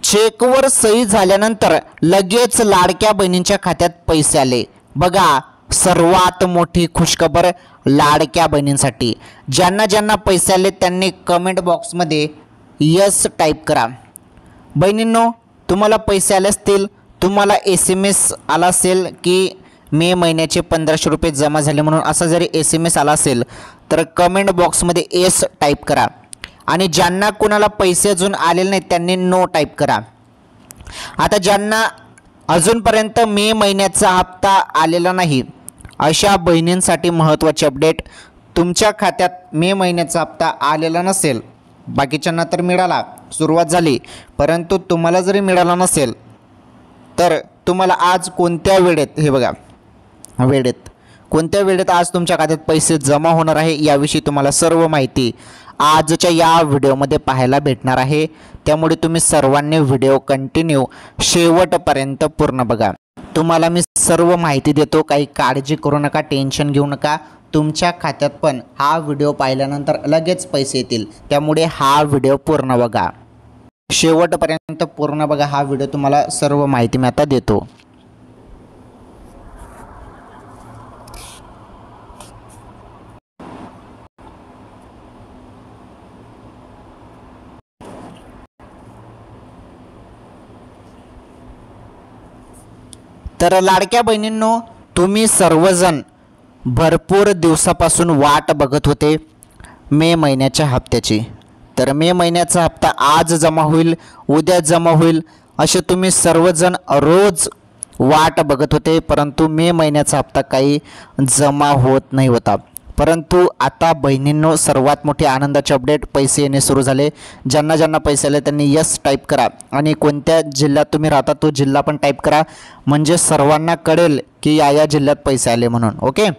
चेकवर सही झाल्यानंतर लगेच लाडक्या बहिणींच्या खात्यात पैसे आले। बघा, सर्वात मोठी खुशखबर लाडक्या बहिणींसाठी। ज्यांना ज्यांना पैसे आले त्यांनी कमेंट बॉक्समध्ये यस टाईप करा। बहिणींनो, तुम्हाला पैसे आले असतील, तुम्हाला SMS आला असेल की मे महिन्याचे 1500 रुपये जमा झाले म्हणून, असा जरी SMS आला असेल तर कमेंट बॉक्समध्ये येस टाईप करा। आणि ज्यांना कोणाला पैसे अजून आलेले नाहीत त्यांनी नो टाईप करा। आता ज्यांना अजूनपर्यंत मे महिन्याचा हप्ता आलेला नाही अशा बहिणींसाठी महत्त्वाची अपडेट, तुमच्या खात्यात मे महिन्याचा हप्ता आलेला नसेल, बाकीच्यांना तर मिळाला, सुरुवात झाली, परंतु तुम्हाला जरी मिळाला नसेल तर तुम्हाला आज कोणत्या वेळेत, हे बघा कोणत्या वेळेत आज तुमच्या खात्यात पैसे जमा होणार आहे याविषयी तुम्हाला सर्व माहिती आजच्या या व्हिडिओमध्ये पाहायला भेटणार आहे। त्यामुळे तुम्ही सर्वांनी व्हिडिओ कंटिन्यू शेवटपर्यंत पूर्ण बघा। तुम्हाला मी सर्व माहिती देतो, काही काळजी करू नका, टेन्शन घेऊ नका। तुमच्या खात्यात पण हा व्हिडिओ पाहिल्यानंतर लगेच पैसे येतील, त्यामुळे हा व्हिडिओ पूर्ण बघा, शेवटपर्यंत पूर्ण बघा। हा व्हिडिओ तुम्हाला सर्व माहिती मी आता देतो। तर लाडक्या बहिणींनो, तुम्ही सर्वजण भरपूर दिवसापासून वाट बघत होते मे महिन्याच्या हप्त्याची। तर मे महिन्याचा हप्ता आज जमा होईल, उद्या जमा होईल, असे तुम्ही सर्वजण रोज वाट बघत होते, परंतु मे महिन्याचा हप्ता काही जमा होत नाही होता। परंतु आता बहिणींनो, सर्वात मोठी आनंदाची अपडेट, पैसे येणे सुरू झाले। ज्यांना ज्यांना पैसे आले त्यांनी यस टाईप करा आणि कोणत्या जिल्ह्यात तुम्ही राहता तो जिल्हा पण टाईप करा, म्हणजे सर्वांना कळेल की या जिल्ह्यात पैसे आले म्हणून। ओके,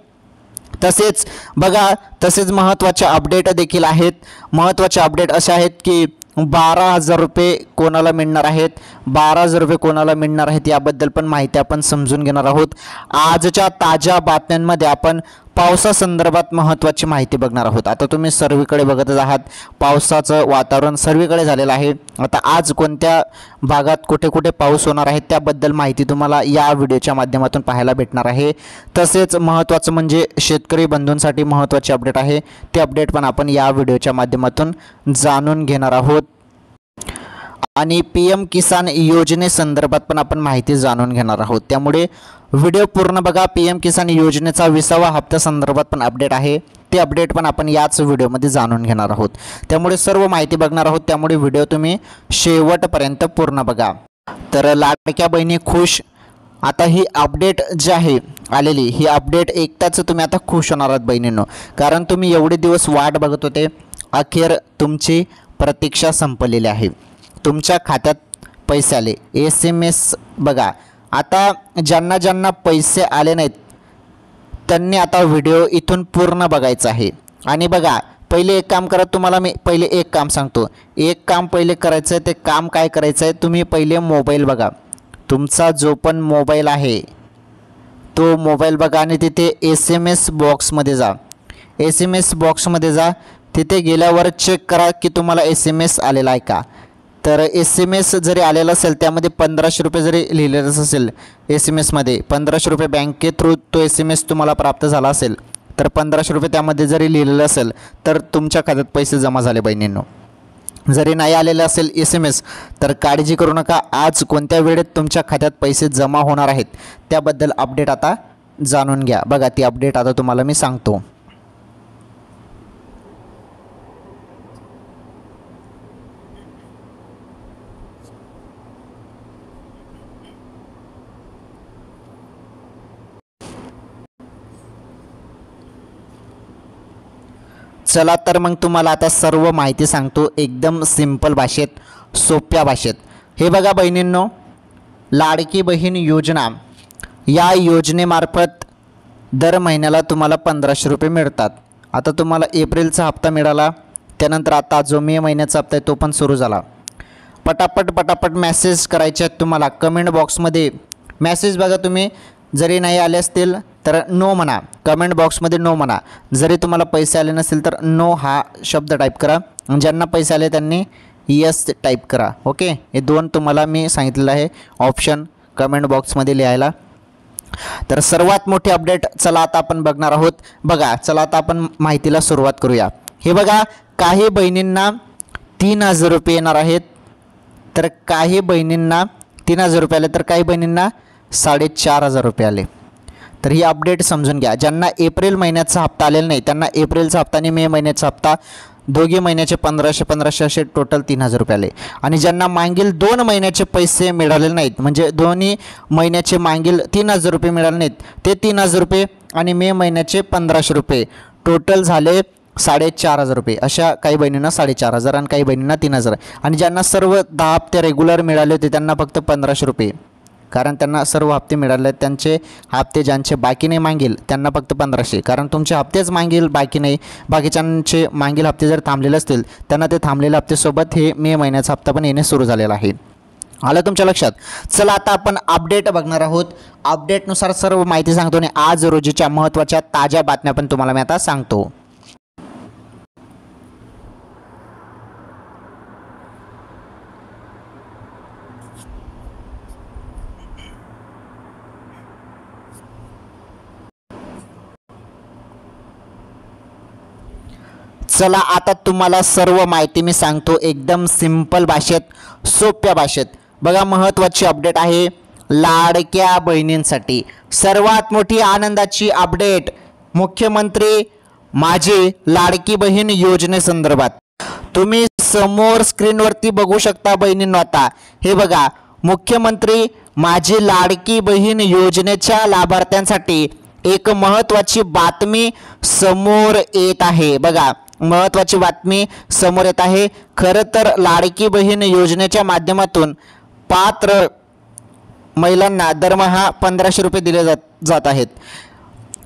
तसेच बघा, तसेच महत्त्वाचे अपडेट देखील आहेत। महत्त्वाचे अपडेट असे आहेत की 12,000 रुपये कोणाला मिळणार आहेत, 12,000 रुपये कोणाला मिळणार आहेत याबद्दल पण माहिती आपण समजून घेणार आहोत। आजच्या ताज्या बातम्यांमध्ये आपण पावसासंदर्भात महत्त्वाची माहिती बघणार आहोत। आता तुम्ही सर्वीकडे बघतच आहात, पावसाचं वातावरण सर्वीकडे झालेलं आहे। आता आज कोणत्या भागात कुठे कुठे पाऊस होणार आहे त्याबद्दल माहिती तुम्हाला या व्हिडिओच्या माध्यमातून पाहायला भेटणार आहे। तसेच महत्त्वाचं म्हणजे शेतकरी बंधूंसाठी महत्त्वाचे अपडेट आहे, ते अपडेट पण आपण या व्हिडिओच्या माध्यमातून जाणून घेणार आहोत। आणि PM किसान योजनेसंदर्भात पण आपण माहिती जाणून घेणार आहोत, त्यामुळे व्हिडिओ पूर्ण बघा। PM किसान योजनेचा 20वा हप्त्या संदर्भात पण अपडेट आहे, ते अपडेट पण आपण याच व्हिडिओमध्ये जाणून घेणार आहोत, त्यामुळे सर्व माहिती बघणार आहोत, त्यामुळे व्हिडिओ तुम्ही शेवटपर्यंत पूर्ण बघा। तर लाडक्या बहिणी खुश, आता ही अपडेट जी आहे आलेली, ही अपडेट ऐकताच तुम्ही आता खुश होणार आहात बहिणींनो, कारण तुम्ही एवढे दिवस वाट बघत होते, अखेर तुमची प्रतीक्षा संपलेली आहे, तुमच्या खात्यात पैसे आले। SMS बघा, आता ज्यांना ज्यांना पैसे आले नाहीत त्यांनी आता व्हिडिओ इथून पूर्ण बघायचा आहे। आणि बघा, पहिले एक काम करा, तुम्हाला मी पहिले एक काम सांगतो, एक काम पहिले करायचं आहे। ते काम काय करायचं आहे, तुम्ही पहिले मोबाईल बघा, तुमचा जो पण मोबाईल आहे तो मोबाईल बघा आणि तिथे SMS बॉक्समध्ये जा। SMS बॉक्समध्ये जा, तिथे गेल्यावर चेक करा की तुम्हाला SMS आलेला आहे का। तर SMS जरी आलेला असेल, त्यामध्ये 1500 रुपये जरी लिहिलेलं असेल, SMSमध्ये 1500 रुपये बँके थ्रू तो SMS तुम्हाला प्राप्त झाला असेल, तर 1500 रुपये त्यामध्ये जरी लिहिलेलं असेल तर तुमच्या खात्यात पैसे जमा झाले बहिणींनो। जरी नाही आलेलं असेल SMS तर काळजी करू नका, आज कोणत्या वेळेत तुमच्या खात्यात पैसे जमा होणार आहेत त्याबद्दल अपडेट आता जाणून घ्या। बघा, ती अपडेट आता तुम्हाला मी सांगतो। चला तर मग तुम्हाला आता सर्व माहिती सांगतो एकदम सिंपल भाषेत, सोप्या भाषेत। हे बघा बहिणींनो, लाडकी बहीण योजना, या योजनेमार्फत दर महिन्याला तुम्हाला 1500 रुपये मिळतात। आता तुम्हाला एप्रिलचा हप्ता मिळाला, त्यानंतर आता जो मे महिन्याचा हप्ता आहे तो पण सुरू झाला। पटापट मेसेज करायचे आहेत तुम्हाला, कमेंट बॉक्समध्ये मेसेज बघा, तुम्ही जरी नाही आले असतील तर नो म्हणा, कमेंट बॉक्समध्ये नो म्हणा। जरी तुम्हाला पैसे आले नसतील तर नो हा शब्द टाईप करा। ज्यांना पैसे आले त्यांनी यस टाईप करा. ओके, हे दोन तुम्हाला मी सांगितलेलं आहे ऑप्शन कमेंट बॉक्समध्ये लिहायला. तर सर्वात मोठी अपडेट चला आता आपण बघणार आहोत. बघा, चला आता आपण माहितीला सुरुवात करूया. हे बघा, काही बहिणींना 3,000 रुपये येणार आहेत. तर काही बहिणींना 3,000 रुपये आले, तर काही बहिणींना 4,500 रुपये आले. तर ही अपडेट समजून घ्या. ज्यांना एप्रिल महिन्याचा हप्ता आलेला नाही त्यांना एप्रिलचा हप्ता आणि मे महिन्याचा हप्ता दोघी महिन्याचे 1,500 असे टोटल 3,000 रुपये आले. आणि ज्यांना मागील 2 महिन्याचे पैसे मिळालेले नाहीत, म्हणजे दोन्ही महिन्याचे मागील 3,000 रुपये मिळाले नाहीत, ते 3,000 रुपये आणि मे महिन्याचे 1,500 रुपये टोटल झाले 4,500 रुपये. अशा काही बहिणींना 4,500 आणि काही बहिणींना 3,000. आणि ज्यांना सर्व 10 हप्ते रेग्युलर मिळाले होते त्यांना फक्त 1,500 रुपये, कारण त्यांना सर्व हप्ते मिळाले. त्यांचे हप्ते ज्यांचे बाकी नाही मागील त्यांना फक्त 1,500, कारण तुमचे हप्तेच मागील बाकी नाही. बाकीच्यांचे मागील हप्ते जर थांबलेले असतील त्यांना ते थांबलेल्या हप्तेसोबत हे मे महिन्याचा हप्ता पण येणे सुरू झालेला आहे. आलं तुमच्या लक्षात. चला आता आपण अपडेट बघणार आहोत. अपडेटनुसार सर्व माहिती सांगतो आणि आज रोजीच्या महत्त्वाच्या ताज्या बातम्या पण तुम्हाला मी आता सांगतो. चला आता तुम्हाला सर्व माहिती मी सांगतो एकदम सिंपल भाषेत, सोप्या भाषेत. बघा, महत्त्वाची अपडेट आहे लाडक्या बहिणींसाठी. सर्वात मोठी आनंदाची अपडेट मुख्यमंत्री माझी लाडकी बहीण योजनेसंदर्भात. तुम्ही समोर स्क्रीनवरती बघू शकता बहिणींनो. आता हे बघा, मुख्यमंत्री माझी लाडकी बहीण योजनेच्या लाभार्थ्यांसाठी एक महत्त्वाची बातमी समोर येत आहे. बघा, महत्त्वाची बातमी समोर येत आहे. खरं तर लाडकी बहीण योजनेच्या माध्यमातून पात्र महिलांना दरमहा 1,500 रुपये दिले जात आहेत.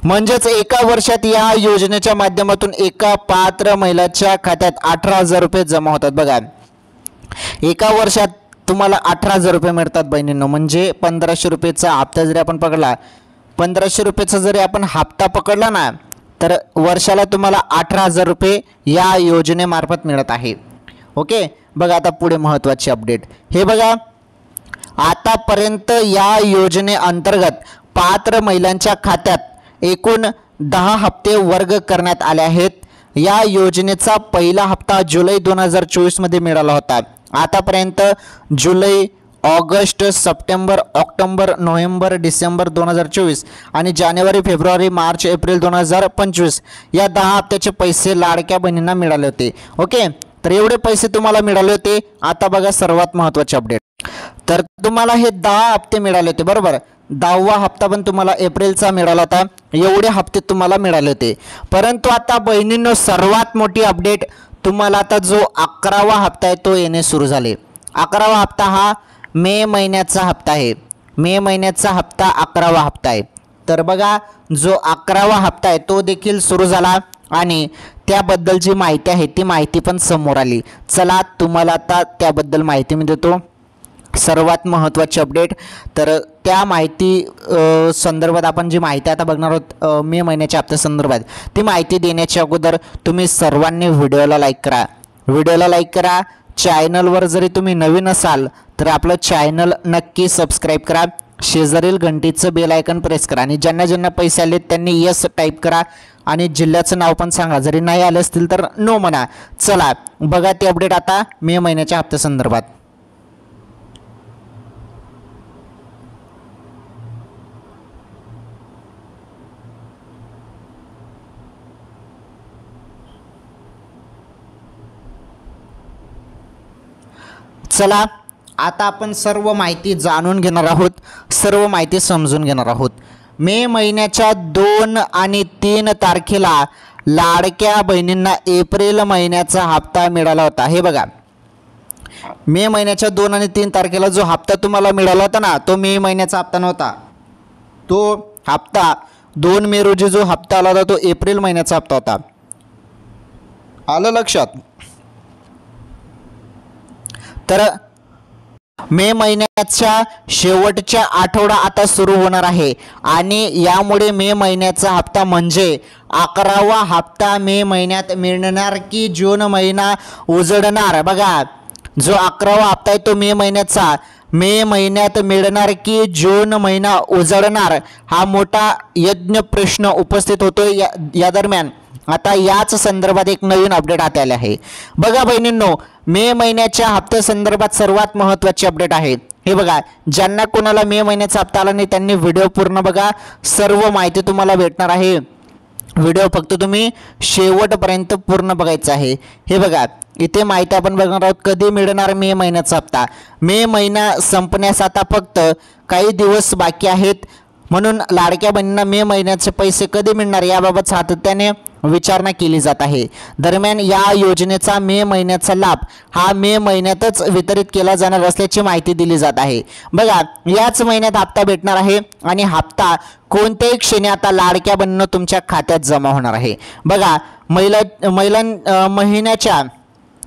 म्हणजेच एका वर्षात या योजनेच्या माध्यमातून एका पात्र महिलाच्या खात्यात 18,000 रुपये जमा होतात. बघा, एका वर्षात तुम्हाला 18,000 रुपये मिळतात बहिणींनो. म्हणजे 1,500 रुपयेचा हप्ता जरी आपण पकडला, 1,500 रुपयेचा जरी आपण हप्ता पकडला ना, तर वर्षाला तुम्हाला 18,000 रुपये या योजनेमार्फत मिळत आहे. ओके, बघा आता पुढे महत्त्वाची अपडेट. हे बघा, आतापर्यंत या योजनेअंतर्गत पात्र महिलांच्या खात्यात एकूण 10 हप्ते वर्ग करण्यात आले आहेत. या योजनेचा पहिला हप्ता जुलै 2024 मध्ये मिळाला होता. आतापर्यंत जुलै, ऑगस्ट, सप्टेंबर, ऑक्टोबर, नोव्हेंबर, डिसेंबर 2024 आणि जानेवारी, फेब्रुवारी, मार्च, एप्रिल 2025 या 10 हप्त्याचे पैसे लाडक्या बहिणींना मिळाले होते. ओके, तर एवढे पैसे तुम्हाला मिळाले होते. आता बघा सर्वात महत्त्वाचे अपडेट. तर तुम्हाला हे 10 हप्ते मिळाले होते, बरोबर. 10वा हप्ता पण तुम्हाला एप्रिलचा मिळाला होता. एवढे हप्ते तुम्हाला मिळाले होते. परंतु आता बहिणींनो सर्वात मोठी अपडेट, तुम्हाला आता जो 11वा हप्ता आहे तो येणे सुरू झाले. 11वा हप्ता हा मे महिन्याचा हप्ता आहे. मे महिन्याचा हप्ता 11वा हप्ता आहे. तर बघा, जो 11वा हप्ता आहे तो देखील सुरू झाला आणि त्याबद्दल जी माहिती आहे ती माहिती पण समोर आली. चला तुम्हाला आता त्याबद्दल माहिती मी देतो. सर्वात महत्त्वाची अपडेट. तर त्या माहिती संदर्भात आपण जी माहिती आता बघणार आहोत मे महिन्याच्या हप्त्या संदर्भात, ती माहिती देण्याच्या अगोदर तुम्ही सर्वांनी व्हिडिओला लाईक करा. व्हिडिओला लाईक करा. चॅनलवर जरी तुम्ही नवीन असाल तर आपलं चॅनल नक्की सबस्क्राईब करा. शेजारील घंटीचं बेल आयकन प्रेस करा आणि ज्यांना ज्यांना पैसे आले त्यांनी यस टाईप करा आणि जिल्ह्याचं नाव पण सांगा. जरी नाही आले असतील तर नो म्हणा. चला बघा ती अपडेट आता मे महिन्याच्या हप्त्या संदर्भात. चला आता आपण सर्व माहिती जाणून घेणार आहोत, सर्व माहिती समजून घेणार आहोत. मे महिन्याच्या 2 आणि 3 तारखेला लाडक्या बहिणींना एप्रिल महिन्याचा हप्ता मिळाला होता. हे बघा, मे महिन्याच्या 2 आणि 3 तारखेला जो हप्ता तुम्हाला मिळाला होता ना, तो मे महिन्याचा हप्ता नव्हता. तो हप्ता 2 मे रोजी जो हप्ता आला होता तो एप्रिल महिन्याचा हप्ता होता. आलं लक्षात. तर मे महिन्याच्या शेवटच्या आठवडा आता सुरू होणार आहे आणि यामुळे मे महिन्याचा हप्ता म्हणजे 11वा हप्ता मे महिन्यात मिळणार की जून महिना उजडणार. बघा, जो 11वा हप्ता आहे तो मे महिन्याचा मे महिन्यात मिळणार की जून महिना उजळणार, हा मोठा यज्ञ प्रश्न उपस्थित होतोय या दरम्यान आता याच संदर्भात एक नवीन अपडेट हाती आले आहे। बघा बहिणींनो, मे महिन्याच्या हप्त्या संदर्भात सर्वात महत्त्वाची अपडेट आहे। हे बघा, ज्यांना कोणाला मे महिन्याचा हप्ता आला नाही त्यांनी व्हिडिओ पूर्ण बघा, सर्व माहिती तुम्हाला भेटणार आहे। व्हिडिओ फक्त तुम्ही शेवटपर्यंत पूर्ण बघायचा आहे। हे बघा, इथे माहिती आपण बघणार आहोत कधी मिळणार मे महिन्याचा हप्ता। मे महिना संपण्यास आता फक्त काही दिवस बाकी आहेत, म्हणून लाडक्या बहिणींना मे महिन्याचे पैसे कधी मिळणार याबाबत सातत्याने विचारणा केली जात आहे। दरम्यान या योजनेचा मे महिन्याचा लाभ हा मे महिन्यातच वितरित केला जाणार असल्याची माहिती दिली जात आहे। बघा, याच महिन्यात हप्ता भेटणार आहे आणि हप्ता कोणत्याही क्षणी आता लाडक्या बहिणींनो तुमच्या खात्यात जमा होणार आहे। बघा, महिन्याच्या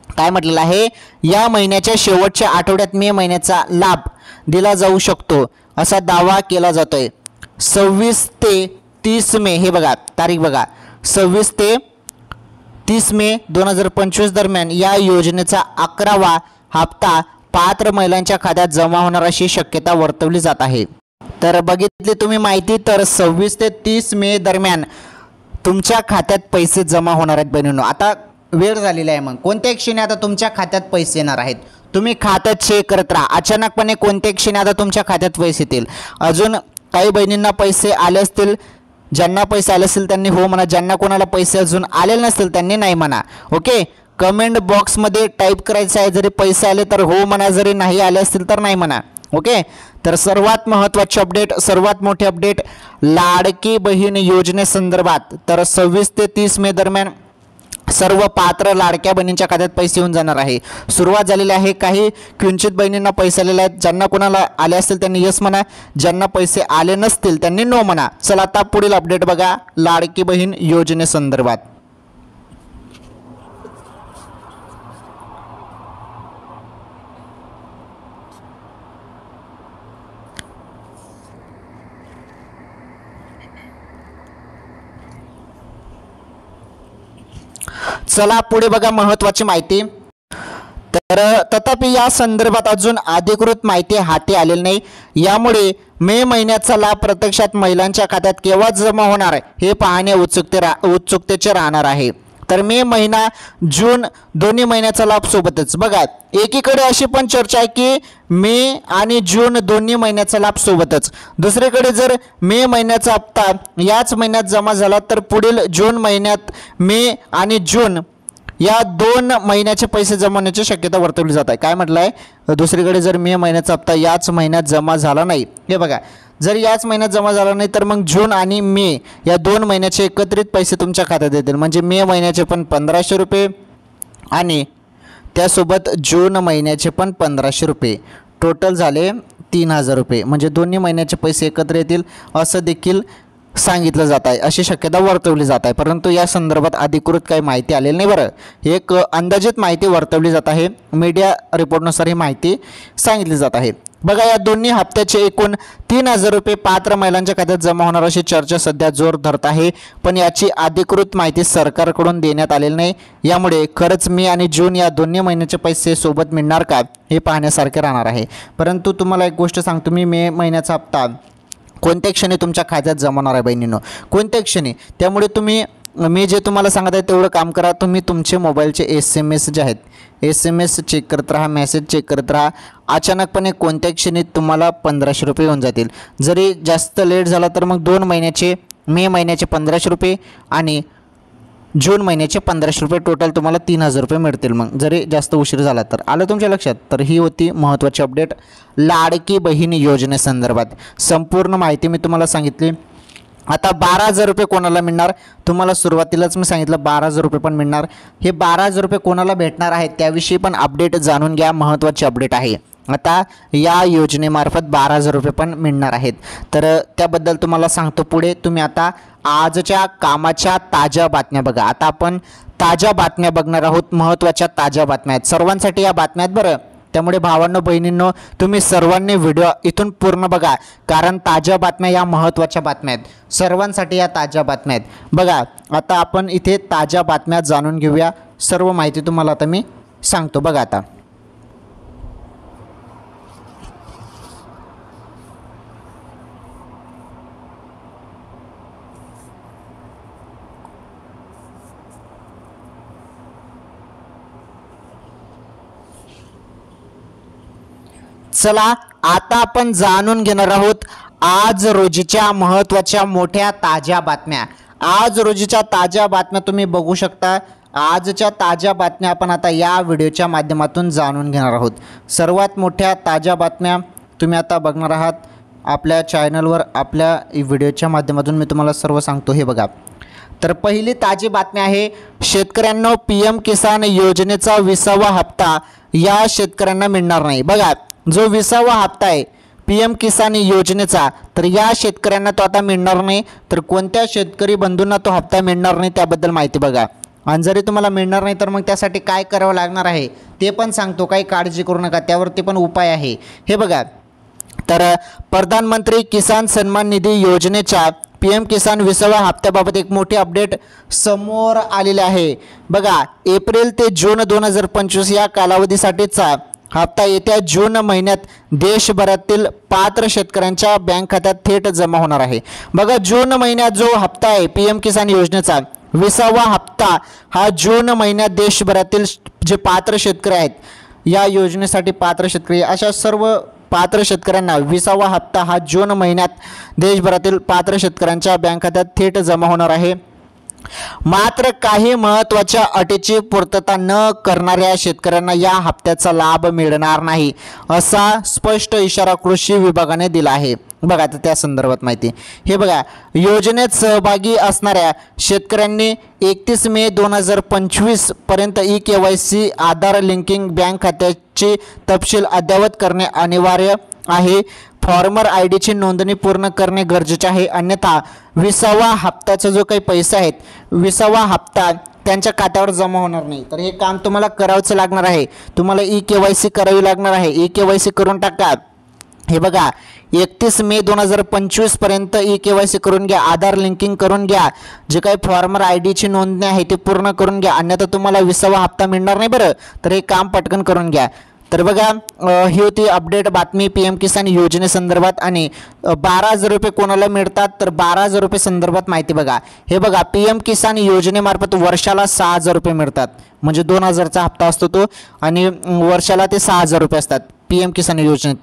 काय म्हटलेलं आहे, या महिन्याच्या शेवटच्या आठवड्यात मे महिन्याचा लाभ दिला जाऊ शकतो असा दावा केला जातोय। 26 ते 30 मे, हे बघा तारीख बघा, 26 ते 30 मे 2025 दरम्यान या योजनेचा 11वा हप्ता पात्र महिलांच्या खात्यात जमा होणार अशी शक्यता वर्तवली जात आहे। तर बघितली तुम्ही माहिती, तर 26 ते 30 मे दरम्यान तुमच्या खात्यात पैसे जमा होणार आहेत बहिणींनो। आता वेळ झालेला आहे, मग कोणत्या क्षणी आता तुमच्या खात्यात पैसे येणार आहेत तुम्ही खात्यात चेक करत राहा। अचानकपणे कोणत्या क्षणी आता तुमच्या खात्यात पैसे येतील। अजून काही बहिणींना पैसे आले असतील, ज्यांना पैसे आले असतील त्यांनी हो म्हणा, ज्यांना कोणाला पैसे अजून आलेले नसतील त्यांनी नाही म्हणा। ओके, कमेंट बॉक्समध्ये टाईप करायचं आहे, जरी पैसे आले तर हो म्हणा, जरी नाही आले असतील तर नाही म्हणा। ओके, तर सर्वात महत्त्वाची अपडेट, सर्वात मोठी अपडेट लाडकी बहीण योजनेसंदर्भात, तर 26 ते 30 मे दरम्यान सर्व पात्र लाडक्या बहिणींच्या खात्यात पैसे येऊन जाणार आहे। सुरुवात झालेली आहे, काही किंचित बहिणींना पैसे आलेले आहेत, ज्यांना कोणाला आले असतील त्यांनी यस म्हणा, ज्यांना पैसे आले नसतील त्यांनी नो म्हणा। चला आता पुढील अपडेट बघा लाडकी बहीण योजनेसंदर्भात। चला पुढे बघा महत्त्वाची माहिती। तर तथापि या संदर्भात अजून अधिकृत माहिती हाती आलेली नाही, यामुळे मे महिन्याचा लाभ प्रत्यक्षात महिलांच्या खात्यात केव्हा जमा होणार हे पाहणे उत्सुकतेचे राहणार आहे। तर मे महिना जून दोन्ही महिन्याचा लाभ सोबतच। बघा, एकीकडे अशी पण चर्चा आहे की मे आणि जून दोन्ही महिन्याचा लाभ सोबतच, दुसरीकडे जर मे महिन्याचा हप्ता याच महिन्यात जमा झाला तर पुढील जून महिन्यात मे आणि जून या 2 महिन्याचे पैसे जमा होण्याची शक्यता वर्तवली जात आहे। काय म्हटलं आहे, दुसरीकडे जर मे महिन्याचा हप्ता याच महिन्यात जमा झाला नाही, हे बघा, जर याच महिन्यात जमा झाला नाही तर मग जून आणि मे या 2 महिन्याचे एकत्रित पैसे तुमच्या खात्यात येतील। म्हणजे मे महिन्याचे पण 1500 रुपये आणि त्यासोबत जून महिन्याचे पण 1500 रुपये, टोटल झाले 3000 रुपये। म्हणजे दोन्ही महिन्याचे पैसे एकत्र येतील असं देखील सांगितलं जात आहे, अशी शक्यता वर्तवली जात आहे। परंतु या संदर्भात अधिकृत काही माहिती आलेली नाही बरं, एक अंदाजित माहिती वर्तवली जात आहे, मीडिया रिपोर्टनुसार ही माहिती सांगितली जात आहे। बघा, या दोन्ही हप्त्याचे एकूण 3000 रुपये पात्र महिलांच्या खात्यात जमा होणार अशी चर्चा सध्या जोर धरत आहे, पण याची अधिकृत माहिती सरकारकडून देण्यात आलेली नाही। यामुळे खरंच मे आणि जून या दोन्ही महिन्याचे पैसे सोबत मिळणार का हे पाहण्यासारखे राहणार आहे। परंतु तुम्हाला एक गोष्ट सांगतो, मी मे महिन्याचा हप्ता कोणत्या क्षणी तुमच्या खात्यात जमा होणार आहे बहिणींनो, कोणत्या क्षणी। त्यामुळे तुम्ही, मी जे तुम्हाला सांगत आहे तेवढं काम करा। तुम्ही तुमचे मोबाईलचे SMS जे आहेत, SMS चेक करत राहा, मेसेज चेक करत राहा। अचानकपणे कोणत्या क्षणी तुम्हाला 1500 रुपये येऊन जातील। जरी जास्त लेट झाला तर मग 2 महिन्याचे, मे महिन्याचे 1500 रुपये आणि जून महिन्याचे 1500 रुपये, टोटल तुम्हाला 3000 रुपये मिळतील। मग जरी जास्त उशीर झाला तर। आलं तुमच्या लक्षात? तर ही होती महत्त्वाची अपडेट लाडकी बहीण योजनेसंदर्भात। संपूर्ण माहिती मी तुम्हाला सांगितली। आता 12000 रुपये कोणाला मिळणार, तुम्हाला सुरुवातीलाच मी सांगितलं 12000 रुपये पण मिळणार। हे 12000 रुपये कोणाला भेटणार आहेत त्याविषयी पण अपडेट जाणून घ्या, महत्त्वाची अपडेट आहे। आता या योजनेमार्फत 12000 रुपये पण मिळणार आहेत, तर त्याबद्दल तुम्हाला सांगतो पुढे। तुम्ही आता आजच्या कामाच्या ताज्या बातम्या बघा। आता आपण ताज्या बातम्या बघणार आहोत, महत्त्वाच्या ताज्या बातम्या आहेत सर्वांसाठी या बातम्या आहेत बरं। त्यामुळे भावांनो बहिणींनो तुम्ही सर्वांनी व्हिडिओ इथून पूर्ण बघा, कारण ताज्या बातम्या या महत्त्वाच्या बातम्या आहेत, सर्वांसाठी या ताज्या बातम्या आहेत। बघा, आता आपण इथे ताज्या बातम्या जाणून घेऊया, सर्व माहिती तुम्हाला आता मी सांगतो। बघा, आता चला आता आपण जाणून घेणार आहोत आज रोजीच्या महत्त्वाच्या मोठ्या ताज्या बातम्या। आज रोजीच्या ताज्या बातम्या तुम्ही बघू शकता। आजच्या ताज्या बातम्या आपण आता या व्हिडिओच्या माध्यमातून जाणून घेणार आहोत। सर्वात मोठ्या ताज्या बातम्या तुम्ही आता बघणार आहात आपल्या चॅनलवर। आपल्या व्हिडिओच्या माध्यमातून मी तुम्हाला सर्व सांगतो। हे बघा, तर पहिली ताजी बातमी आहे, शेतकऱ्यांना पीएम किसान योजनेचा 20वा हप्ता या शेतकऱ्यांना मिळणार नाही। बघा, जो 20वा हप्ता आहे पीएम किसान योजनेचा, तर या शेतकऱ्यांना तो आता मिळणार नाही। तर कोणत्या शेतकरी बंधूंना तो हप्ता मिळणार नाही त्याबद्दल माहिती बघा। आणि जरी तुम्हाला मिळणार नाही तर मग त्यासाठी काय करावं लागणार आहे ते पण सांगतो, काही काळजी करू नका, त्यावरती पण उपाय आहे। हे बघा, तर प्रधानमंत्री किसान सन्मान निधी योजनेच्या पीएम किसान 20व्या हप्त्याबाबत एक मोठी अपडेट समोर आलेली आहे। बघा, एप्रिल ते जून 2025 या कालावधीसाठीचा हप्ता येत्या जून महिन्यात देशभरातील पात्र शेतकऱ्यांच्या बँक खात्यात थेट जमा होणार आहे। बघा, जून महिन्यात जो हप्ता आहे पीएम किसान योजनेचा 20वा हप्ता हा जून महिन्यात देशभरातील जे पात्र शेतकरी आहेत, या योजनेसाठी पात्र शेतकरी अशा सर्व पात्र शेतकऱ्यांना 20वा हप्ता हा जून महिन्यात देशभरातील पात्र शेतकऱ्यांच्या बँक खात्यात थेट जमा होणार आहे। मात्र काही महत्त्वाच्या अटीची पूर्तता न करणाऱ्या शेतकऱ्यांना या हप्त्याचा लाभ मिळणार नाही, असा स्पष्ट इशारा कृषी विभागाने दिला आहे। बघा, तर त्या संदर्भात माहिती हे बघा, योजनेत सहभागी असणाऱ्या शेतकऱ्यांनी 31 मे 2025 पर्यंत ई-KYC आधार लिंकिंग बँक खात्याची तपशील अद्ययावत करणे अनिवार्य आहे। फॉर्मर आयडीची नोंदणी पूर्ण करणे गरजेचे आहे, अन्यथा 20वा हप्त्याचा जो काही पैसा आहेत 20वा हप्ता त्यांच्या खात्यावर जमा होणार नाही। तर हे काम तुम्हाला करावंच लागणार आहे, तुम्हाला ई-KYC करावी लागणार आहे। ई-KYC करून टाका। हे बघा, 31 मे 2025 पर्यंत ई-KYC करून घ्या, आधार लिंकिंग करून घ्या, जे काही फॉर्मर आयडीची नोंदणी आहे ते पूर्ण करून घ्या, अन्यथा तुम्हाला 20वा हप्ता मिळणार नाही। बरं, तर हे काम पटकन करून घ्या। तर बघा, ही होती अपडेट बातमी पीएम किसान योजनेसंदर्भात। आणि 12,000 रुपये कोणाला मिळतात, तर 12,000 रुपये संदर्भात माहिती बघा। हे बघा, पीएम किसान योजनेमार्फत वर्षाला 6,000 रुपये मिळतात, म्हणजे 2,000चा हप्ता असतो तो, आणि वर्षाला ते 6,000 रुपये असतात पीएम किसान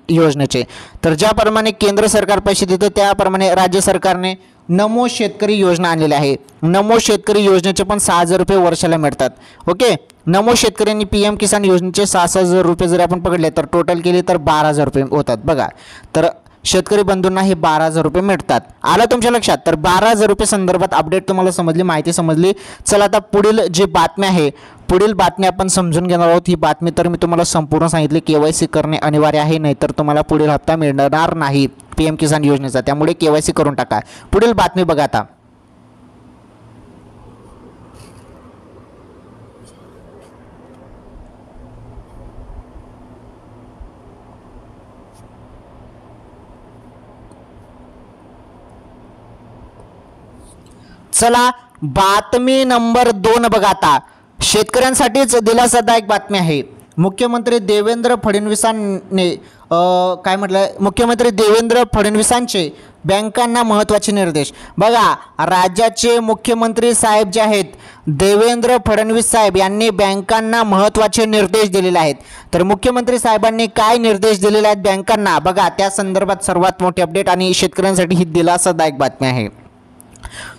योजनेचे। तर ज्याप्रमाणे केंद्र सरकार पैसे देतं त्याप्रमाणे राज्य सरकारने नमो शेतकरी योजना आणलेली आहे। नमो शेतकरी योजनेचे पण 6,000 रुपये वर्षाला मिळतात। ओके, नमो शेतकऱ्यांनी पीएम किसान योजनेचे 6,000 रुपये जर आपण पकडले तर टोटल केले तर 12,000 रुपये होतात। बघा, तर शेतकरी बंधूंना हे 12,000 रुपये मिळतात। आलं तुमच्या लक्षात? तर 12,000 रुपये संदर्भात अपडेट तुम्हाला समजली, माहिती समजली। चला आता पुढील जी बातमी आहे, पुढील बातमी आपण समजून घेणार आहोत। ही बातमी तर मी तुम्हाला संपूर्ण सांगितली, KYC करणे अनिवार्य आहे, नाहीतर तुम्हाला पुढील हप्ता मिळणार नाही पीएम किसान योजनेचा, त्यामुळे KYC करून टाका। पुढील बातमी बघा आता, चला बातमी नंबर 2 बघा आता, शेतकऱ्यांसाठीच दिलासादायक बातमी आहे। मुख्यमंत्री देवेंद्र फडणवीसांनी काय म्हटलं, मुख्यमंत्री देवेंद्र फडणवीसांचे बँकांना महत्त्वाचे निर्देश। बघा, राज्याचे मुख्यमंत्री साहेब जे आहेत देवेंद्र फडणवीस साहेब यांनी बँकांना महत्त्वाचे निर्देश दिलेले आहेत। तर मुख्यमंत्री साहेबांनी काय निर्देश दिलेले आहेत बँकांना, बघा त्या संदर्भात सर्वात मोठी अपडेट आणि शेतकऱ्यांसाठी ही दिलासादायक बातमी आहे।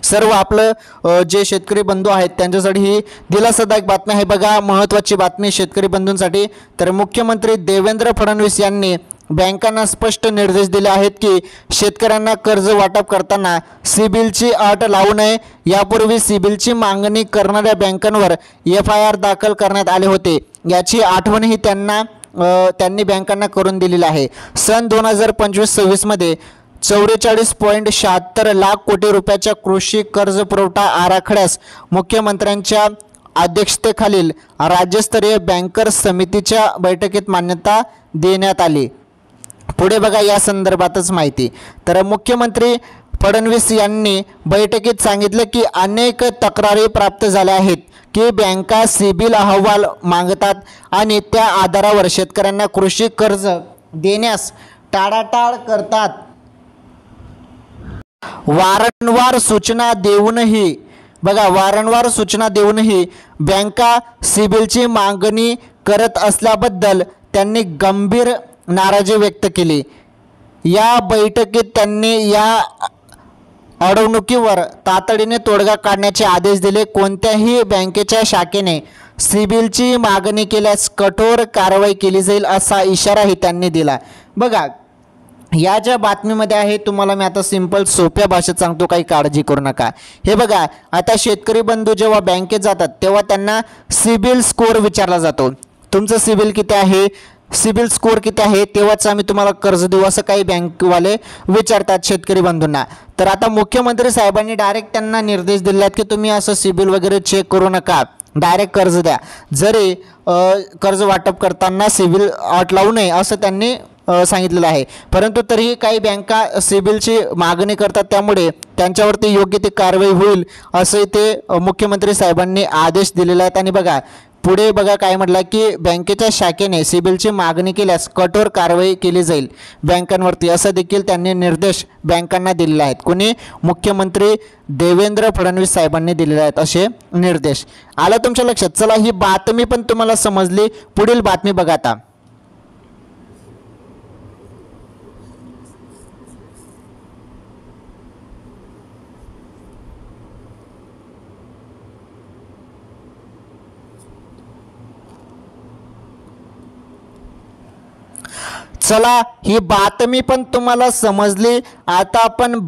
सर्व आपलं जे शेतकरी बंधू आहेत त्यांच्यासाठी ही दिलासादायक बातमी आहे। बघा, महत्त्वाची बातमी शेतकरी बंधूंसाठी। तर मुख्यमंत्री देवेंद्र फडणवीस यांनी बँकांना स्पष्ट निर्देश दिले आहेत की शेतकऱ्यांना कर्ज वाटप करताना सिबिलची अट लावू नये। यापूर्वी सिबिलची मागणी करणाऱ्या बँकांवर FIR दाखल करण्यात आले होते, याची आठवणही त्यांनी बँकांना करून दिलेली आहे। सन 2025-26 मध्ये 44.76 लाख कोटी रुपयाच्या कृषी कर्ज पुरवठा आराखड्यास मुख्यमंत्र्यांच्या अध्यक्षतेखालील राज्यस्तरीय बँकर्स समितीच्या बैठकीत मान्यता देण्यात आली। पुढे बघा, या संदर्भातच माहिती। तर मुख्यमंत्री फडणवीस यांनी बैठकीत सांगितले की अनेक तक्रारी प्राप्त झाल्या आहेत की बँका सिबिल अहवाल मागतात आणि त्या आधारावर शेतकऱ्यांना कृषी कर्ज देण्यास टाळाटाळ करतात। वारंवार सूचना देऊनही बघा, वारंवार सूचना देऊनही बँका सिबिलची मागणी करत असल्याबद्दल त्यांनी गंभीर नाराजी व्यक्त केली। या बैठकीत त्यांनी या अडवणुकीवर तातडीने तोडगा काढण्याचे आदेश दिले। कोणत्याही बँकेच्या शाखेने सिबिलची मागणी केल्यास कठोर कारवाई केली जाईल असा इशाराही त्यांनी दिला। बघा, या ज्या बातमीमध्ये आहे तुम्हाला मी आता सिंपल सोप्या भाषेत सांगतो, काही काळजी करू नका। हे बघा, आता शेतकरी बंधू जेव्हा बँकेत जातात तेव्हा त्यांना सिबिल स्कोअर विचारला जातो, तुमचं सिबिल किती आहे, सिबिल स्कोअर किती आहे, तेव्हाच आम्ही तुम्हाला कर्ज देऊ असं काही बँकवाले विचारतात शेतकरी बंधूंना। तर आता मुख्यमंत्री साहेबांनी डायरेक्ट त्यांना निर्देश दिले आहेत की तुम्ही असं सिबिल वगैरे चेक करू नका, डायरेक्ट कर्ज द्या। जरी कर्ज वाटप करताना सिबिल अट लावू नये असं त्यांनी सांगितलेलं आहे, परंतु तरीही काही बँका सिबिलची मागणी करतात, त्यामुळे त्यांच्यावरती योग्य ती कारवाई होईल असं ते मुख्यमंत्री साहेबांनी आदेश दिलेले आहेत। आणि बघा पुढे बघा काय म्हटलं की बँकेच्या शाखेने सिबिलची मागणी केल्यास कठोर कारवाई केली जाईल बँकांवरती, असं देखील त्यांनी निर्देश बँकांना दिलेले आहेत। कोणी? मुख्यमंत्री देवेंद्र फडणवीस साहेबांनी दिलेले आहेत असे निर्देश। आलं तुमच्या लक्षात? चला, ही बातमी पण तुम्हाला समजली, पुढील बातमी बघा आता। चला, ही बातमी पण तुम्हाला समजली। आता आपण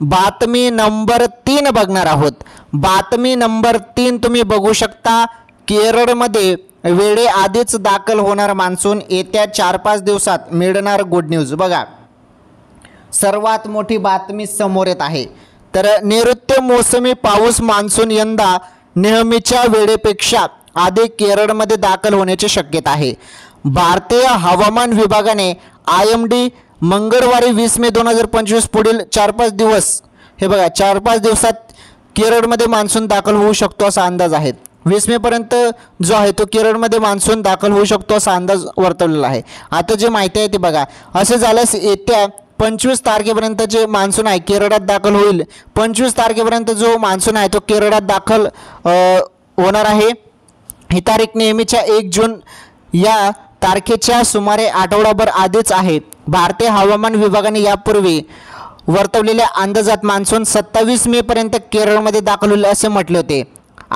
बातमी नंबर 3 बघणार आहोत। बातमी नंबर 3 तुम्ही बघू शकता, केरळमध्ये वेळेआधीच दाखल होणार मान्सून, येत्या 4-5 दिवसात मिळणार गुड न्यूज। बघा, सर्वात मोठी बातमी समोर येत आहे। तर नैऋत्य मोसमी पाऊस मान्सून यंदा नेहमीच्या वेळेपेक्षा आधी केरळमध्ये दाखल होण्याची शक्यता आहे। भारतीय हवामान विभागाने IMD मंगळवारी 20 मे 2025 पुढील 4-5 दिवस, हे बघा 4-5 दिवसात केरळमध्ये मान्सून दाखल होऊ शकतो असा अंदाज आहे। 20 मे पर्यंत जो आहे तो केरळमध्ये मान्सून दाखल होऊ शकतो असा अंदाज वर्तवलेला आहे। आता जे माहिती आहे ते बघा, असे झाल्यास येत्या 25 तारखेपर्यंत जे मान्सून आहे केरळात दाखल होईल। 25 तारखेपर्यंत जो मान्सून आहे तो केरळात दाखल होणार आहे। ही तारीख नेहमीच्या 1 जून या तारखेच्या सुमारे आठवडाभर आधीच आहे। भारतीय हवामान विभागाने यापूर्वी वर्तवलेल्या अंदाजात मान्सून 27 मे पर्यंत केरळमध्ये दाखल होईल असे म्हटले होते।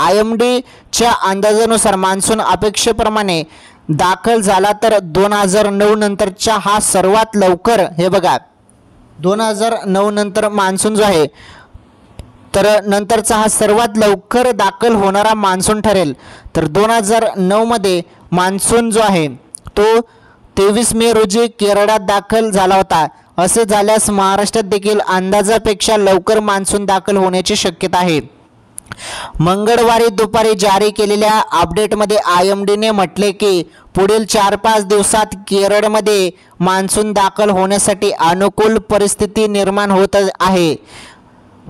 IMDच्या अंदाजानुसार मान्सून अपेक्षेप्रमाणे दाखल झाला तर 2009 नंतरचा हा सर्वात लवकर, हे बघा 2009 नंतर मान्सून जो आहे तर नंतरचा हा सर्वात लवकर दाखल होणारा मान्सून ठरेल। तर 2009 मध्ये मान्सून जो आहे तो 23 मे रोजी केरळात दाखल झाला होता। असे झाल्यास महाराष्ट्रात देखील अंदाजापेक्षा लवकर मान्सून दाखल होण्याची शक्यता आहे। मंगळवारी दुपारी जारी केलेल्या अपडेटमध्ये IMDने म्हटले की पुढील 4-5 दिवसात केरळमध्ये मान्सून दाखल होण्यासाठी अनुकूल परिस्थिती निर्माण होत आहे।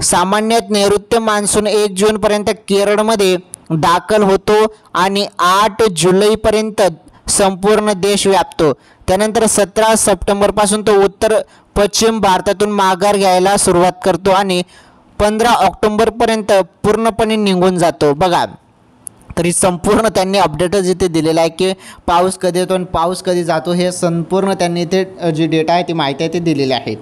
सामान्यत नैऋत्य मान्सून 1 जूनपर्यंत केरळमध्ये दाखल होतो आणि 8 जुलैपर्यंत संपूर्ण देश व्यापतो। त्यानंतर 17 सप्टेंबरपासून तो उत्तर पश्चिम भारतातून माघार घ्यायला सुरुवात करतो आणि 15 ऑक्टोबरपर्यंत पूर्णपणे निघून जातो। बघा, तरी संपूर्ण त्यांनी अपडेटच इथे दिलेला आहे की पाऊस कधी येतो आणि पाऊस कधी जातो, हे संपूर्ण त्यांनी इथे जी डेटा आहे ती माहिती आहे ती दिलेली आहे।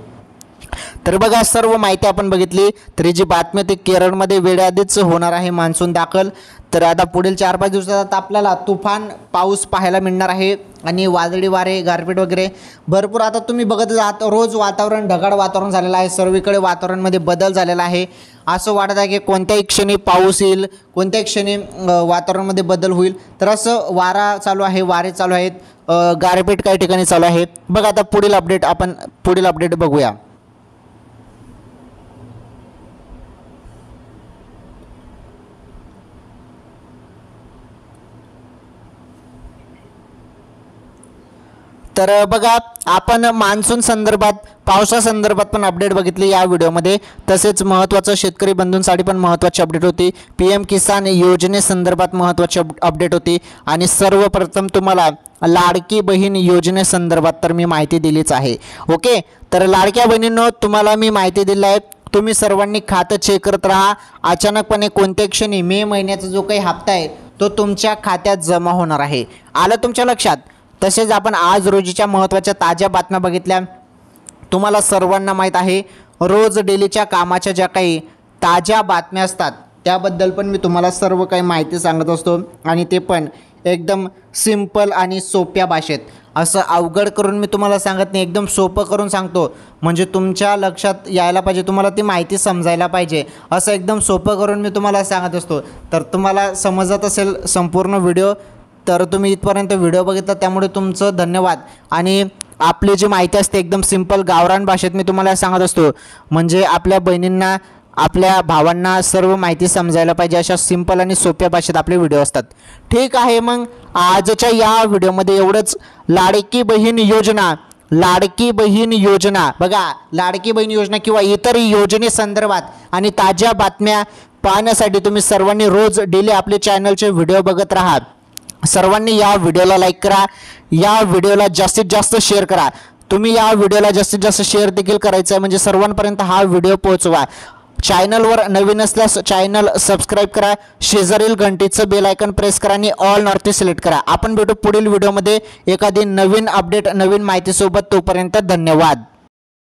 तर बघा, सर्व माहिती आपण बघितली। तरी जी बातमी ती केरळमध्ये वेळेआधीच होणार आहे मान्सून दाखल। तर आता पुढील 4-5 दिवसात आपल्याला तुफान पाऊस पाहायला मिळणार आहे आणि वादळी वारे, गारपीट वगैरे भरपूर। आता तुम्ही बघत आहात रोज वातावरण ढगाळ वातावरण झालेलं आहे, सर्वीकडे वातावरणामध्ये बदल झालेला आहे। असं वाटत आहे की कोणत्याही क्षणी पाऊस येईल, कोणत्याही क्षणी वातावरणामध्ये बदल होईल। तर असं वारा चालू आहे, वारे चालू आहेत, गारपीट काही ठिकाणी चालू आहे। बघा, आता पुढील अपडेट बघूया। तर बघा, आपण मान्सून संदर्भात, पावसासंदर्भात पण अपडेट बघितली या व्हिडिओमध्ये। तसेच महत्त्वाचं शेतकरी बंधूंसाठी पण महत्त्वाची अपडेट होती, PM किसान योजनेसंदर्भात महत्त्वाची अपडेट होती आणि सर्वप्रथम तुम्हाला लाडकी बहीण योजनेसंदर्भात तर मी माहिती दिलीच आहे। ओके, तर लाडक्या बहिणींनो तुम्हाला मी माहिती दिली आहे, तुम्ही सर्वांनी खातं चेक करत राहा। अचानकपणे कोणत्या क्षणी मे महिन्याचा जो काही हप्ता आहे तो तुमच्या खात्यात जमा होणार आहे। आलं तुमच्या लक्षात? तसेच आपण आज रोजीच्या महत्त्वाच्या ताज्या बातम्या बघितल्या। तुम्हाला सर्वांना माहीत आहे रोज डेलीच्या कामाच्या ज्या काही ताज्या बातम्या असतात त्याबद्दल पण मी तुम्हाला सर्व काही माहिती सांगत असतो आणि ते पण एकदम सिंपल आणि सोप्या भाषेत। असं अवघड करून मी तुम्हाला सांगत नाही, एकदम सोपं करून सांगतो म्हणजे तुमच्या लक्षात यायला पाहिजे, तुम्हाला ती माहिती समजायला पाहिजे, असं एकदम सोपं करून मी तुम्हाला सांगत असतो। तर तुम्हाला समजत असेल संपूर्ण व्हिडिओ तर तुम्ही इथपर्यंत व्हिडिओ बघितला त्यामुळे तुमचं धन्यवाद। आणि आपली जी माहिती असते एकदम सिंपल गावरान भाषेत मी तुम्हाला सांगत असतो म्हणजे आपल्या बहिणींना आपल्या भावांना सर्व माहिती समजायला पाहिजे अशा सिंपल आणि सोप्या भाषेत आपले व्हिडिओ असतात। ठीक आहे, मग आजच्या या व्हिडिओमध्ये एवढंच। लाडकी बहीण योजना बघा, लाडकी बहीण योजना किंवा इतर योजनेसंदर्भात आणि ताज्या बातम्या पाहण्यासाठी तुम्ही सर्वांनी रोज डेली आपले चॅनलचे व्हिडिओ बघत राहा। सर्वांनी या व्हिडिओला लाईक करा, या व्हिडिओला जास्तीत जास्त शेअर करा। तुम्ही या व्हिडिओला जास्तीत जास्त शेअर देखील करायचं आहे म्हणजे सर्वांपर्यंत हा व्हिडिओ पोहोचवा। चॅनलवर नवीन असल्यास चॅनल सबस्क्राईब करा, शेजारील घंटीचं बेल आयकॉन प्रेस करा आणि ऑल नॉर्थ सिलेक्ट करा। आपण भेटू पुढील व्हिडिओमध्ये एखादी नवीन अपडेट नवीन माहितीसोबत, तोपर्यंत धन्यवाद।